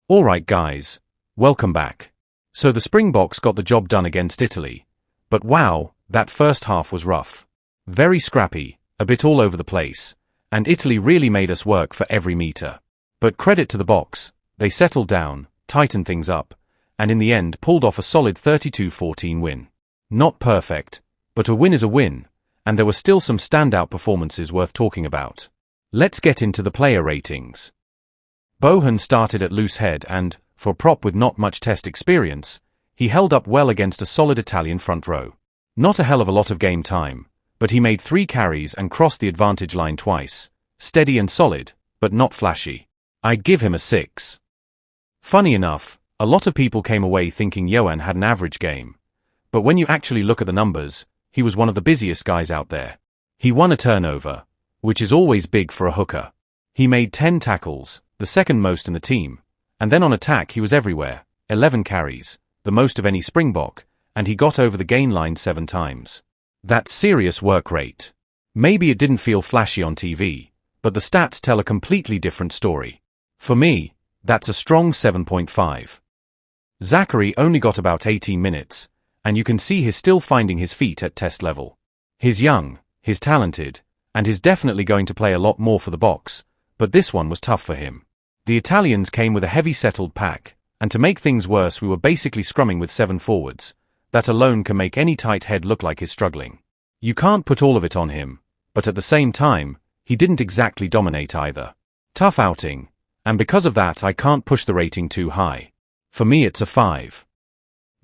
Alright guys, welcome back. So the Springboks got the job done against Italy. But wow, that first half was rough. Very scrappy, a bit all over the place, and Italy really made us work for every metre. But credit to the Boks, they settled down, tightened things up, and in the end pulled off a solid 32-14 win. Not perfect, but a win is a win, and there were still some standout performances worth talking about. Let's get into the player ratings. Boan started at loosehead and, for a prop with not much test experience, he held up well against a solid Italian front row. Not a hell of a lot of game time, but he made 3 carries and crossed the advantage line twice. Steady and solid, but not flashy. I'd give him a 6. Funny enough, a lot of people came away thinking Johan had an average game. But when you actually look at the numbers, he was one of the busiest guys out there. He won a turnover, which is always big for a hooker. He made 10 tackles, the second most in the team, and then on attack he was everywhere, 11 carries, the most of any Springbok, and he got over the gain line 7 times. That's serious work rate. Maybe it didn't feel flashy on TV, but the stats tell a completely different story. For me, that's a strong 7.5. Zachary only got about 18 minutes, and you can see he's still finding his feet at test level. He's young, he's talented, and he's definitely going to play a lot more for the Boks, but this one was tough for him. The Italians came with a heavy settled pack, and to make things worse we were basically scrumming with 7 forwards. That alone can make any tight head look like he's struggling. You can't put all of it on him, but at the same time, he didn't exactly dominate either. Tough outing, and because of that I can't push the rating too high. For me it's a 5.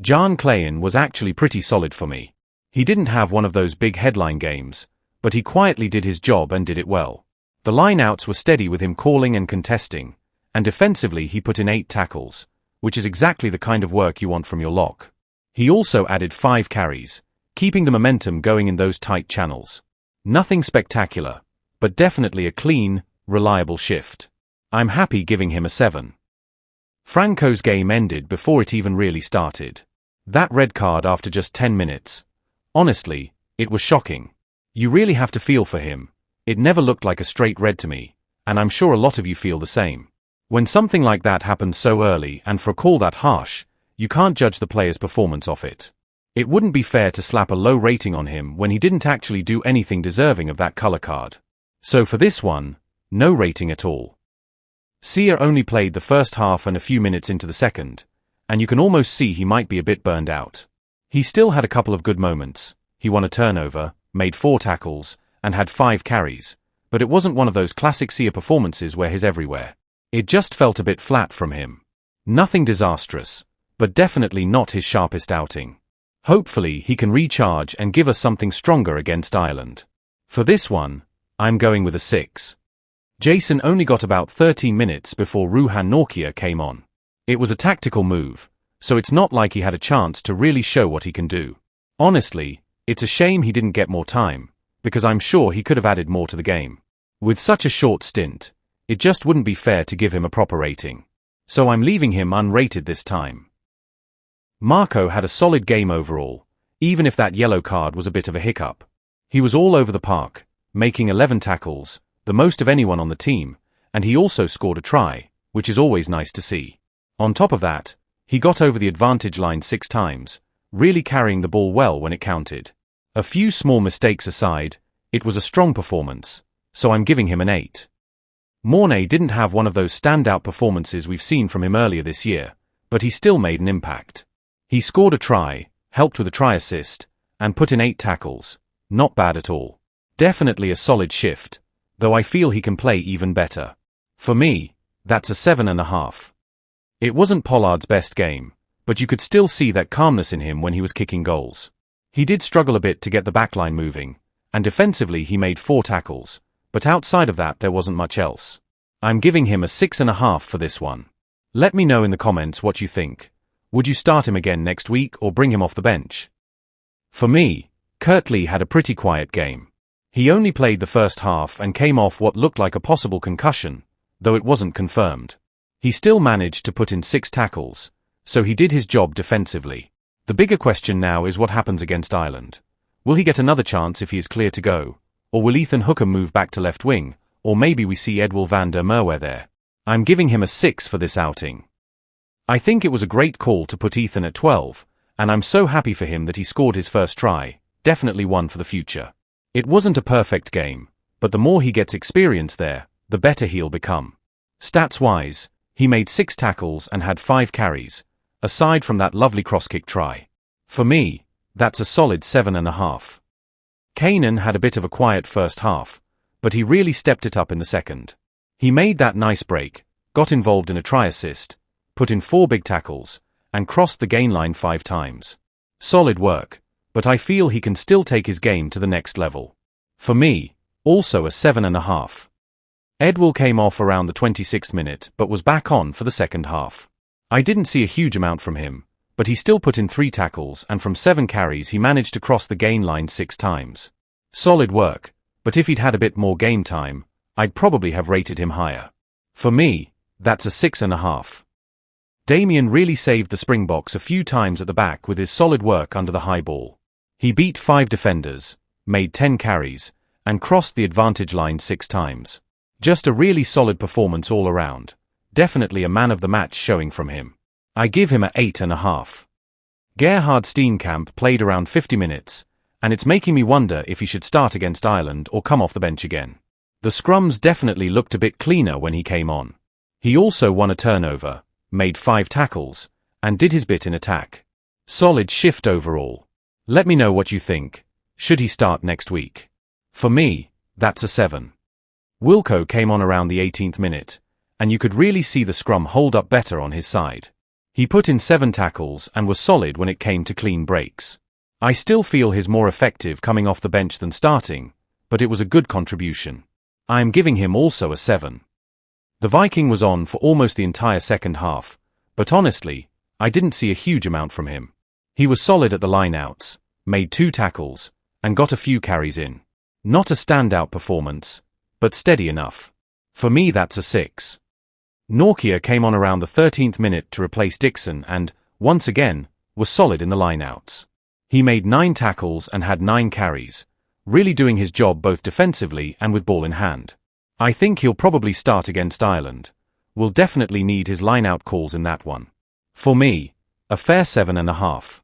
Jan Klein was actually pretty solid for me. He didn't have one of those big headline games, but he quietly did his job and did it well. The line-outs were steady with him calling and contesting, and defensively he put in 8 tackles, which is exactly the kind of work you want from your lock. He also added 5 carries, keeping the momentum going in those tight channels. Nothing spectacular, but definitely a clean, reliable shift. I'm happy giving him a 7. Franco's game ended before it even really started. That red card after just 10 minutes. Honestly, it was shocking. You really have to feel for him. It never looked like a straight red to me, and I'm sure a lot of you feel the same. When something like that happens so early and for a call that harsh, you can't judge the player's performance off it. It wouldn't be fair to slap a low rating on him when he didn't actually do anything deserving of that color card. So for this one, no rating at all. Sia only played the first half and a few minutes into the second, and you can almost see he might be a bit burned out. He still had a couple of good moments. He won a turnover, made 4 tackles, and had 5 carries, but it wasn't one of those classic Sia performances where he's everywhere. It just felt a bit flat from him. Nothing disastrous, but definitely not his sharpest outing. Hopefully he can recharge and give us something stronger against Ireland. For this one, I'm going with a 6. Jason only got about 13 minutes before Ruan Nortje came on. It was a tactical move, so it's not like he had a chance to really show what he can do. Honestly, it's a shame he didn't get more time, because I'm sure he could have added more to the game. With such a short stint, it just wouldn't be fair to give him a proper rating. So I'm leaving him unrated this time. Marco had a solid game overall, even if that yellow card was a bit of a hiccup. He was all over the park, making 11 tackles, the most of anyone on the team, and he also scored a try, which is always nice to see. On top of that, he got over the advantage line 6 times, really carrying the ball well when it counted. A few small mistakes aside, it was a strong performance, so I'm giving him an 8. Mornay didn't have one of those standout performances we've seen from him earlier this year, but he still made an impact. He scored a try, helped with a try assist, and put in 8 tackles. Not bad at all. Definitely a solid shift, though I feel he can play even better. For me, that's a 7.5. It wasn't Pollard's best game, but you could still see that calmness in him when he was kicking goals. He did struggle a bit to get the backline moving, and defensively he made 4 tackles, but outside of that there wasn't much else. I'm giving him a 6.5 for this one. Let me know in the comments what you think. Would you start him again next week or bring him off the bench? For me, Kirtley had a pretty quiet game. He only played the first half and came off what looked like a possible concussion, though it wasn't confirmed. He still managed to put in 6 tackles, so he did his job defensively. The bigger question now is what happens against Ireland. Will he get another chance if he is clear to go? Or will Ethan Hooker move back to left wing, or maybe we see Edwin van der Merwe there? I'm giving him a 6 for this outing. I think it was a great call to put Ethan at 12, and I'm so happy for him that he scored his first try, definitely one for the future. It wasn't a perfect game, but the more he gets experience there, the better he'll become. Stats-wise, he made 6 tackles and had 5 carries, aside from that lovely cross-kick try. For me, that's a solid 7.5. Kanan had a bit of a quiet first half, but he really stepped it up in the second. He made that nice break, got involved in a try assist, put in 4 big tackles, and crossed the gain line 5 times. Solid work, but I feel he can still take his game to the next level. For me, also a 7.5. Edwill came off around the 26th minute but was back on for the second half. I didn't see a huge amount from him, but he still put in 3 tackles and from 7 carries he managed to cross the gain line 6 times. Solid work, but if he'd had a bit more game time, I'd probably have rated him higher. For me, that's a 6.5. Damian really saved the Springboks a few times at the back with his solid work under the high ball. He beat 5 defenders, made 10 carries, and crossed the advantage line 6 times. Just a really solid performance all around. Definitely a man of the match showing from him. I give him a 8.5. Gerhard Steenkamp played around 50 minutes, and it's making me wonder if he should start against Ireland or come off the bench again. The scrums definitely looked a bit cleaner when he came on. He also won a turnover, made 5 tackles, and did his bit in attack. Solid shift overall. Let me know what you think. Should he start next week? For me, that's a 7. Wilco came on around the 18th minute, and you could really see the scrum hold up better on his side. He put in 7 tackles and was solid when it came to clean breaks. I still feel he's more effective coming off the bench than starting, but it was a good contribution. I am giving him also a 7. The Viking was on for almost the entire second half, but honestly, I didn't see a huge amount from him. He was solid at the line-outs, made 2 tackles, and got a few carries in. Not a standout performance, but steady enough. For me that's a 6. Nortje came on around the 13th minute to replace Dixon and, once again, was solid in the line-outs. He made 9 tackles and had 9 carries, really doing his job both defensively and with ball in hand. I think he'll probably start against Ireland. We'll definitely need his line-out calls in that one. For me, a fair 7.5.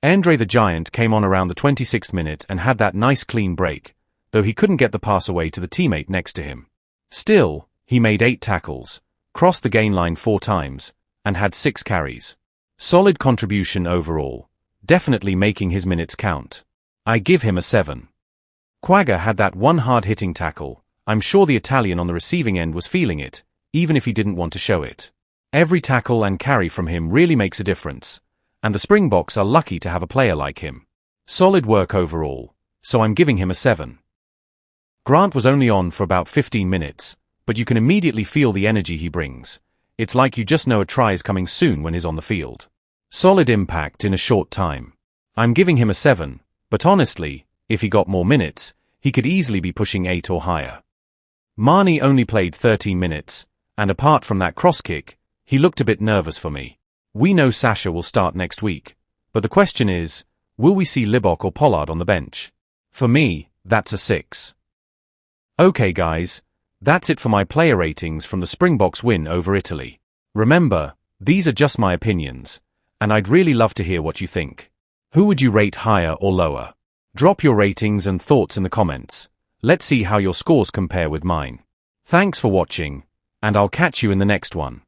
Andre the Giant came on around the 26th minute and had that nice clean break, though he couldn't get the pass away to the teammate next to him. Still, he made 8 tackles, crossed the gain line 4 times, and had 6 carries. Solid contribution overall, definitely making his minutes count. I give him a 7. Quagga had that one hard-hitting tackle. I'm sure the Italian on the receiving end was feeling it, even if he didn't want to show it. Every tackle and carry from him really makes a difference, and the Springboks are lucky to have a player like him. Solid work overall, so I'm giving him a 7. Grant was only on for about 15 minutes, but you can immediately feel the energy he brings. It's like you just know a try is coming soon when he's on the field. Solid impact in a short time. I'm giving him a 7, but honestly, if he got more minutes, he could easily be pushing 8 or higher. Marnie only played 13 minutes, and apart from that cross kick, he looked a bit nervous for me. We know Sasha will start next week, but the question is, will we see Libok or Pollard on the bench? For me, that's a 6. Okay guys, that's it for my player ratings from the Springboks win over Italy. Remember, these are just my opinions, and I'd really love to hear what you think. Who would you rate higher or lower? Drop your ratings and thoughts in the comments. Let's see how your scores compare with mine. Thanks for watching, and I'll catch you in the next one.